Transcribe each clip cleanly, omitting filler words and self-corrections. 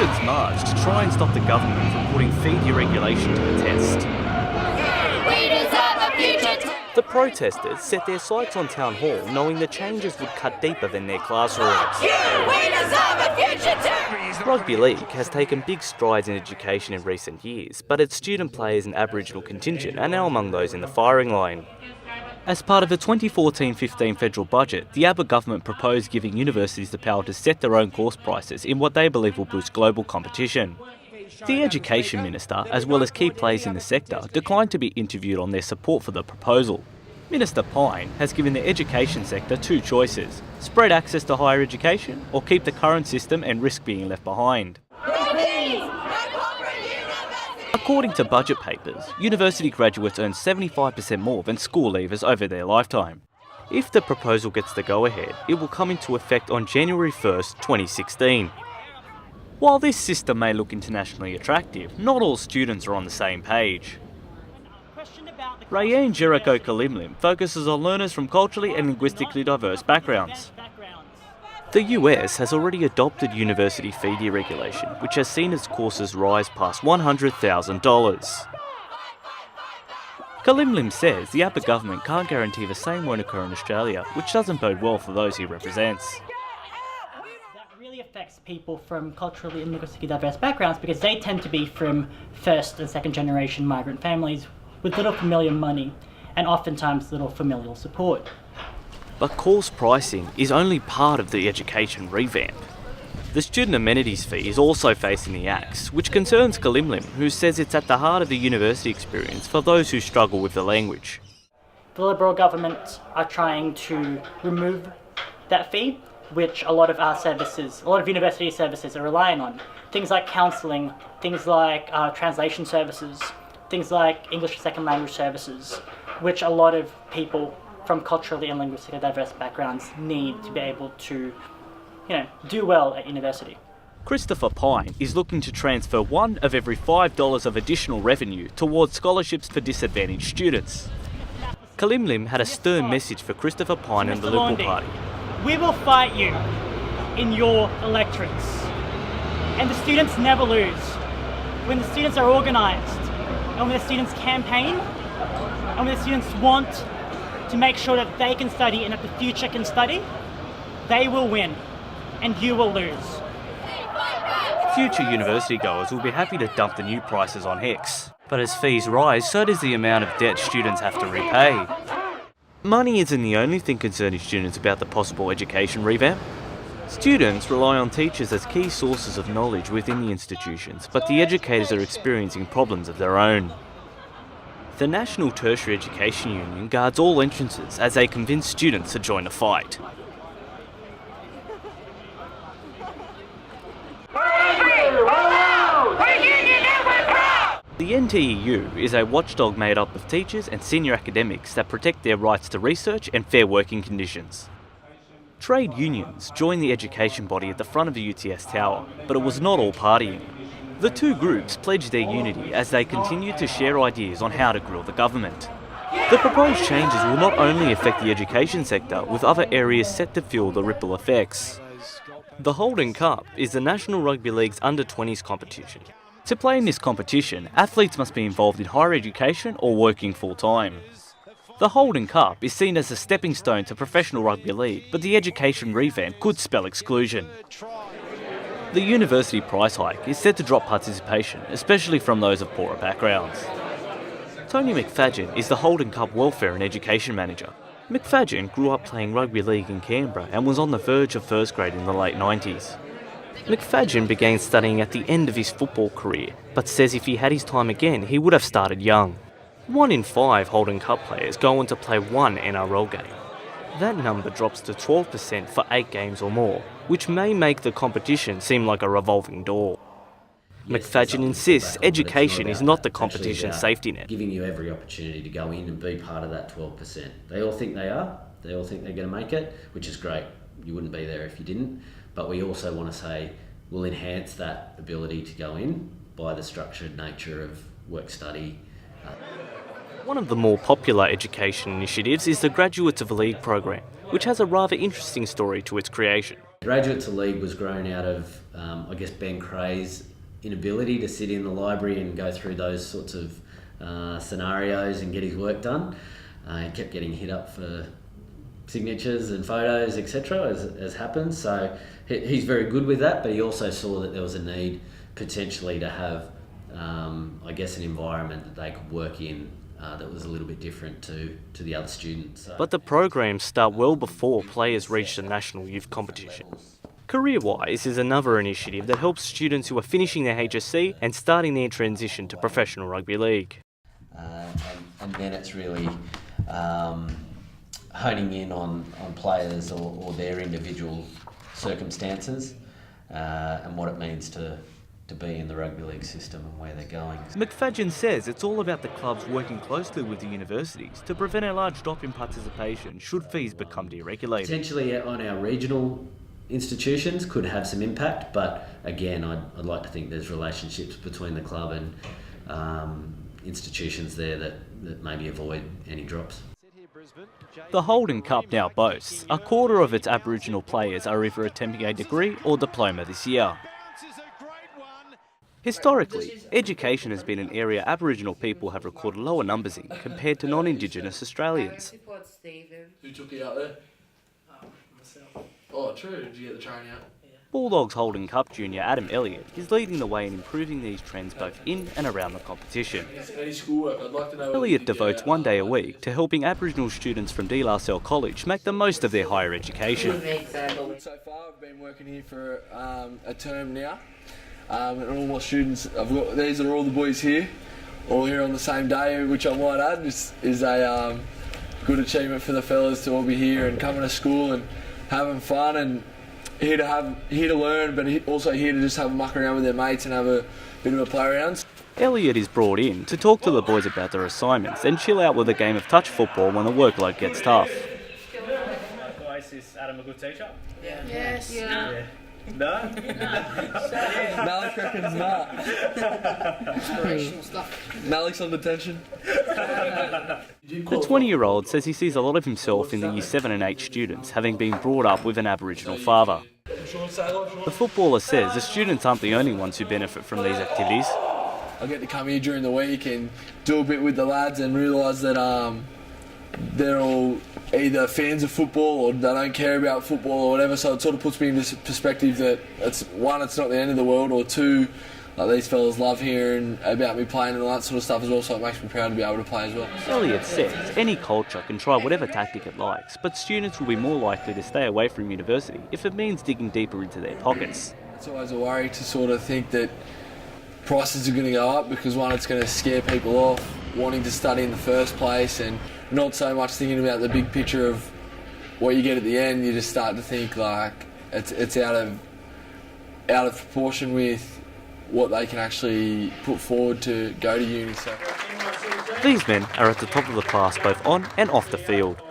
students marched to try and stop the government from putting fee deregulation to the test. The protesters set their sights on Town Hall, knowing the changes would cut deeper than their classrooms. Rugby league has taken big strides in education in recent years, but its student players and Aboriginal contingent are now among those in the firing line. As part of the 2014-15 federal budget, the Abbott government proposed giving universities the power to set their own course prices in what they believe will boost global competition. The Education Minister, as well as key players in the sector, declined to be interviewed on their support for the proposal. Minister Pyne has given the education sector two choices: spread access to higher education or keep the current system and risk being left behind. According to budget papers, university graduates earn 75% more than school leavers over their lifetime. If the proposal gets the go-ahead, it will come into effect on January 1st, 2016. While this system may look internationally attractive, not all students are on the same page. Rayan Jericho Kalimlim focuses on learners from culturally and linguistically diverse backgrounds. The US has already adopted university fee deregulation, which has seen its courses rise past $100,000. Kalimlim says the Abbott government can't guarantee the same won't occur in Australia, which doesn't bode well for those he represents. Affects people from culturally and linguistically diverse backgrounds because they tend to be from first and second generation migrant families with little familiar money and oftentimes little familial support. But course pricing is only part of the education revamp. The student amenities fee is also facing the axe, which concerns Kalimlim, who says it's at the heart of the university experience for those who struggle with the language. The Liberal government are trying to remove that fee, which a lot of university services are relying on. Things like counselling, things like translation services, things like English as a second language services, which a lot of people from culturally and linguistically diverse backgrounds need to be able to, do well at university. Christopher Pyne is looking to transfer one of every $5 of additional revenue towards scholarships for disadvantaged students. Kalimlim had a stern message for Christopher Pyne and the Liberal Party. We will fight you in your electorates. And the students never lose. When the students are organised, and when the students campaign, and when the students want to make sure that they can study and that the future can study, they will win, and you will lose. Future university goers will be happy to dump the new prices on HECS. But as fees rise, so does the amount of debt students have to repay. Money isn't the only thing concerning students about the possible education revamp. Students rely on teachers as key sources of knowledge within the institutions, but the educators are experiencing problems of their own. The National Tertiary Education Union guards all entrances as they convince students to join the fight. The NTEU is a watchdog made up of teachers and senior academics that protect their rights to research and fair working conditions. Trade unions joined the education body at the front of the UTS tower, but it was not all partying. The two groups pledged their unity as they continued to share ideas on how to grill the government. The proposed changes will not only affect the education sector, with other areas set to feel the ripple effects. The Holden Cup is the National Rugby League's under-20s competition. To play in this competition, athletes must be involved in higher education or working full-time. The Holden Cup is seen as a stepping stone to professional rugby league, but the education revamp could spell exclusion. The university price hike is set to drop participation, especially from those of poorer backgrounds. Tony McFadgen is the Holden Cup Welfare and Education Manager. McFadgen grew up playing rugby league in Canberra and was on the verge of first grade in the late 90s. McFadgen began studying at the end of his football career, but says if he had his time again, he would have started young. 1 in 5 Holden Cup players go on to play one NRL game. That number drops to 12% for 8 games or more, which may make the competition seem like a revolving door. McFadgen insists education is not the competition's safety net. Giving you every opportunity to go in and be part of that 12%. They all think they are, they all think they're going to make it, which is great. You wouldn't be there if you didn't. But we also want to say we'll enhance that ability to go in by the structured nature of work-study. One of the more popular education initiatives is the Graduates of League program, which has a rather interesting story to its creation. Graduates League was grown out of, Ben Cray's inability to sit in the library and go through those sorts of scenarios and get his work done. He kept getting hit up for signatures and photos, etc., as happens. So he's very good with that, but he also saw that there was a need potentially to have, an environment that they could work in that was a little bit different to the other students. So. But the programs start well before players reach the national youth competition. CareerWise is another initiative that helps students who are finishing their HSC and starting their transition to professional rugby league. And then it's really honing in on players or their individual circumstances and what it means to be in the rugby league system and where they're going. McFadyen says it's all about the clubs working closely with the universities to prevent a large drop in participation should fees become deregulated. Potentially on our regional institutions could have some impact, but again, I'd like to think there's relationships between the club and institutions there that maybe avoid any drops. The Holden Cup now boasts a quarter of its Aboriginal players are either attempting a degree or diploma this year. Historically, education has been an area Aboriginal people have recorded lower numbers in compared to non-Indigenous Australians. Who took you out there? Myself. Oh, true. Did you get the train out? Bulldogs Holden Cup junior Adam Elliott is leading the way in improving these trends both in and around the competition. Any schoolwork? I'd like to know. Elliott devotes one day a week to helping Aboriginal students from De La Salle College make the most of their higher education. So far, I've been working here for a term now. And all my students, these are all the boys here, all here on the same day, which I might add is a good achievement for the fellas to all be here and coming to school and having fun and here to learn, but also here to just have a muck around with their mates and have a bit of a play around. Elliott is brought in to talk to the boys about their assignments and chill out with a game of touch football when the workload gets tough. Guys, is Adam a good teacher? Yeah. Yes. Yeah. No? Malik reckons not. Inspirational stuff. Malik's on detention. The 20-year-old says he sees a lot of himself in the Year 7 and 8 students, having been brought up with an Aboriginal father. The footballer says the students aren't the only ones who benefit from these activities. I get to come here during the week and do a bit with the lads and realise that they're all either fans of football or they don't care about football or whatever, so it sort of puts me in this perspective that it's not the end of the world, or two, like these fellas love hearing about me playing and all that sort of stuff as well, so it makes me proud to be able to play as well. Elliott says any culture can try whatever tactic it likes, but students will be more likely to stay away from university if it means digging deeper into their pockets. It's always a worry to sort of think that prices are going to go up because, one, it's going to scare people off wanting to study in the first place, and not so much thinking about the big picture of what you get at the end. You just start to think like it's out of proportion with what they can actually put forward to go to uni. So. These men are at the top of the class both on and off the field.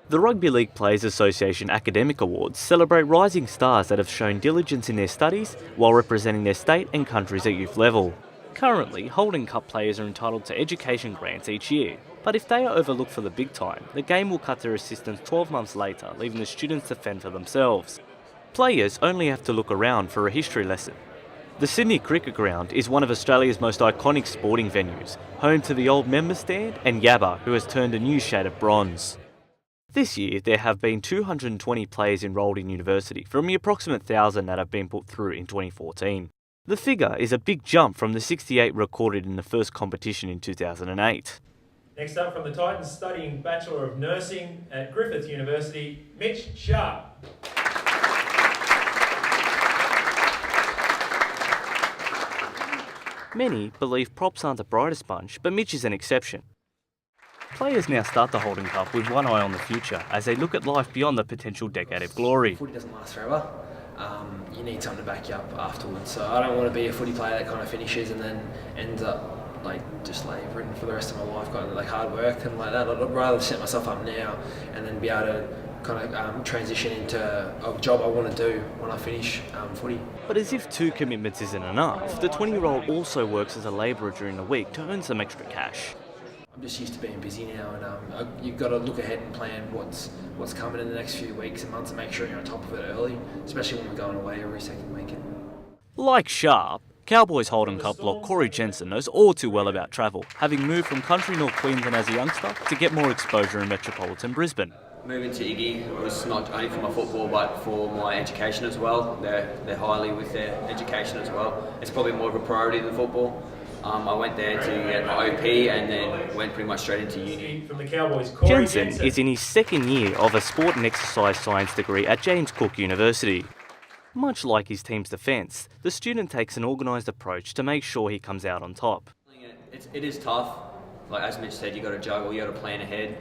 The Rugby League Players Association Academic Awards celebrate rising stars that have shown diligence in their studies while representing their state and countries at youth level. Currently, Holden Cup players are entitled to education grants each year, but if they are overlooked for the big time, the game will cut their assistance 12 months later, leaving the students to fend for themselves. Players only have to look around for a history lesson. The Sydney Cricket Ground is one of Australia's most iconic sporting venues, home to the old member stand and Yabba, who has turned a new shade of bronze. This year, there have been 220 players enrolled in university from the approximate 1,000 that have been put through in 2014. The figure is a big jump from the 68 recorded in the first competition in 2008. Next up from the Titans, studying Bachelor of Nursing at Griffith University, Mitch Sharp. Many believe props aren't the brightest bunch, but Mitch is an exception. Players now start the Holden Cup with one eye on the future as they look at life beyond the potential decade of glory. Footy doesn't last forever. You need something to back you up afterwards. So I don't want to be a footy player that kind of finishes and then ends up just written for the rest of my life, kind of hard work and like that. I'd rather set myself up now and then be able to kind of transition into a job I want to do when I finish footy. But as if two commitments isn't enough, the 20-year-old also works as a labourer during the week to earn some extra cash. I'm just used to being busy now, and you've got to look ahead and plan what's coming in the next few weeks and months and make sure you're on top of it early, especially when we're going away every second weekend. Like Sharp, Cowboys Holden Cup block Corey Jensen knows all too well about travel, having moved from country North Queensland as a youngster to get more exposure in metropolitan Brisbane. Moving to Iggy was not only for my football but for my education as well. They're highly with their education as well. It's probably more of a priority than football. I went there to get my OP and then went pretty much straight into uni. From the Cowboys, Corey Jensen is in his second year of a sport and exercise science degree at James Cook University. Much like his team's defence, the student takes an organised approach to make sure he comes out on top. It is tough. Like as Mitch said, you got to juggle, you got to plan ahead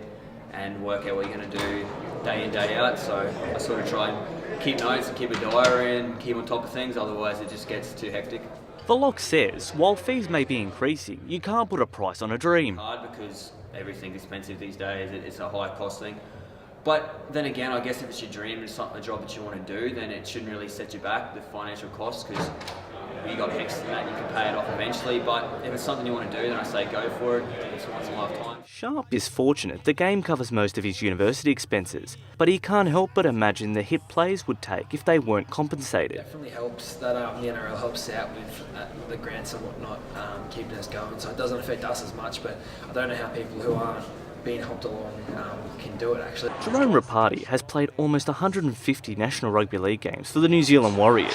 and work out what you're going to do day in, day out. So I sort of try and keep notes and keep a diary and keep on top of things, otherwise it just gets too hectic. The Lock says, while fees may be increasing, you can't put a price on a dream. Hard because everything's expensive these days, it's a high cost thing. But then again, I guess if it's your dream and it's not a job that you want to do, then it shouldn't really set you back, the financial costs, because you got hex to that, you can pay it off eventually. But if it's something you want to do, then I say go for it. It's once in a lifetime. Sharp is fortunate the game covers most of his university expenses, but he can't help but imagine the hit players would take if they weren't compensated. Definitely helps that the NRL helps out with the grants and whatnot, keeping us going. So it doesn't affect us as much, but I don't know how people who aren't being helped along can do it actually. Jerome Rapati has played almost 150 National Rugby League games for the New Zealand Warriors.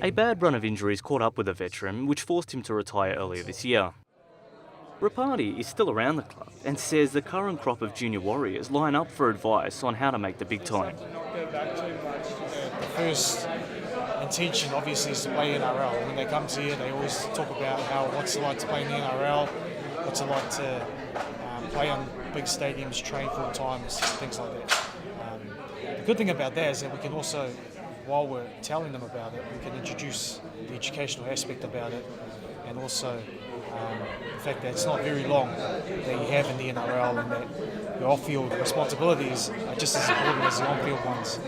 A bad run of injuries caught up with the veteran, which forced him to retire earlier this year. Rapati is still around the club and says the current crop of junior warriors line up for advice on how to make the big time. The first intention obviously is to play NRL. When they come to here, they always talk about what's it like to play in the NRL, what's it like to play on big stadiums, train full time, things like that. The good thing about that is that we can also, while we're telling them about it, we can introduce the educational aspect about it, and also the fact that it's not very long that you have in the NRL, and that your off-field responsibilities are just as important as the on-field ones.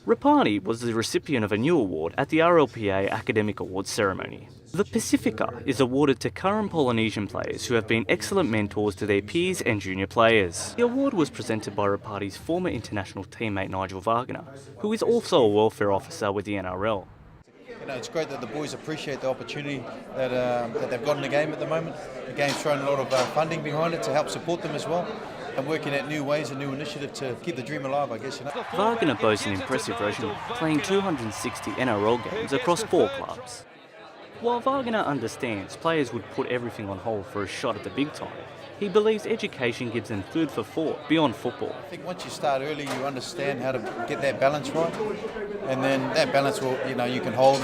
Rapati was the recipient of a new award at the RLPA Academic Awards ceremony. The Pacifica is awarded to current Polynesian players who have been excellent mentors to their peers and junior players. The award was presented by Rapati's former international teammate Nigel Wagner, who is also a welfare officer with the NRL. You know, it's great that the boys appreciate the opportunity that they've got in the game at the moment. The game's thrown a lot of funding behind it to help support them as well, and working at new ways and new initiative to keep the dream alive, I guess. You know. Wagner boasts an impressive resume, playing 260 NRL games across 4 clubs. While Wagner understands players would put everything on hold for a shot at the big time, he believes education gives them food for thought beyond football. I think once you start early, you understand how to get that balance right, and then that balance will, you can hold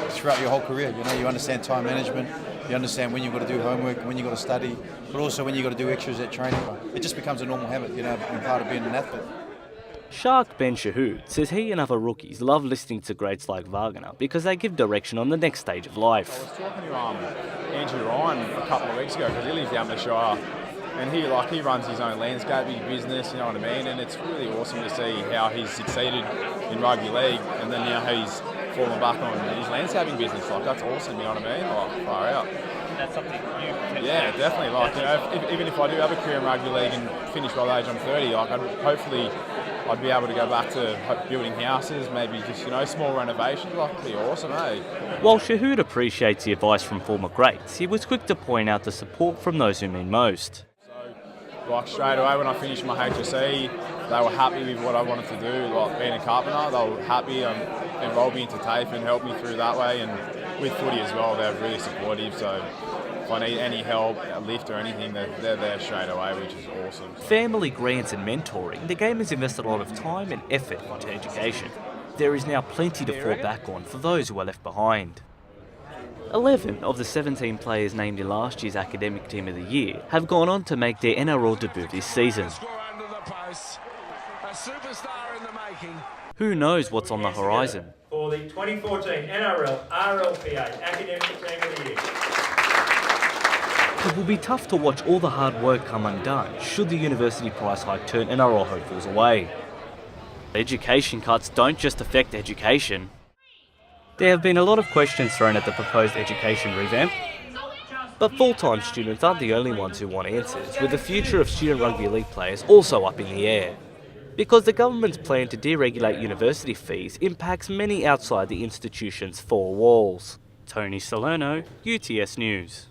throughout your whole career. You understand time management, you understand when you've got to do homework, when you've got to study, but also when you've got to do extras at training. It just becomes a normal habit, and part of being an athlete. Shark Ben Shahood says he and other rookies love listening to greats like Wagner because they give direction on the next stage of life. I was talking to Andrew Ryan a couple of weeks ago because he lives down the Shire, and he runs his own landscaping business, you know what I mean, and it's really awesome to see how he's succeeded in rugby league and then now he's fallen back on his landscaping business. Like, that's awesome, you know what I mean? Like, far out. That's something you... Yeah, definitely. Like, even if I do have a career in rugby league and finish by the age I'm 30, like, I'd be able to go back to building houses, maybe just, small renovations. Like, it'd be awesome, eh? While Shahood appreciates the advice from former greats, he was quick to point out the support from those who mean most. So, like, straight away when I finished my HSC, they were happy with what I wanted to do, like being a carpenter. They were happy and enrolled me into TAFE and helped me through that way. And with footy as well, they're really supportive. So if I need any help, a lift or anything, they're there straight away, which is awesome. Family grants and mentoring, the game has invested a lot of time and effort into education. There is now plenty to fall back on for those who are left behind. 11 of the 17 players named in last year's Academic Team of the Year have gone on to make their NRL debut this season. Who knows what's on the horizon? For the 2014 NRL RLPA Academic Team of the Year. It will be tough to watch all the hard work come undone should the university price hike turn NRL hopefuls away. Education cuts don't just affect education. There have been a lot of questions thrown at the proposed education revamp, but full-time students aren't the only ones who want answers, with the future of student rugby league players also up in the air. Because the government's plan to deregulate university fees impacts many outside the institution's four walls. Tony Salerno, UTS News.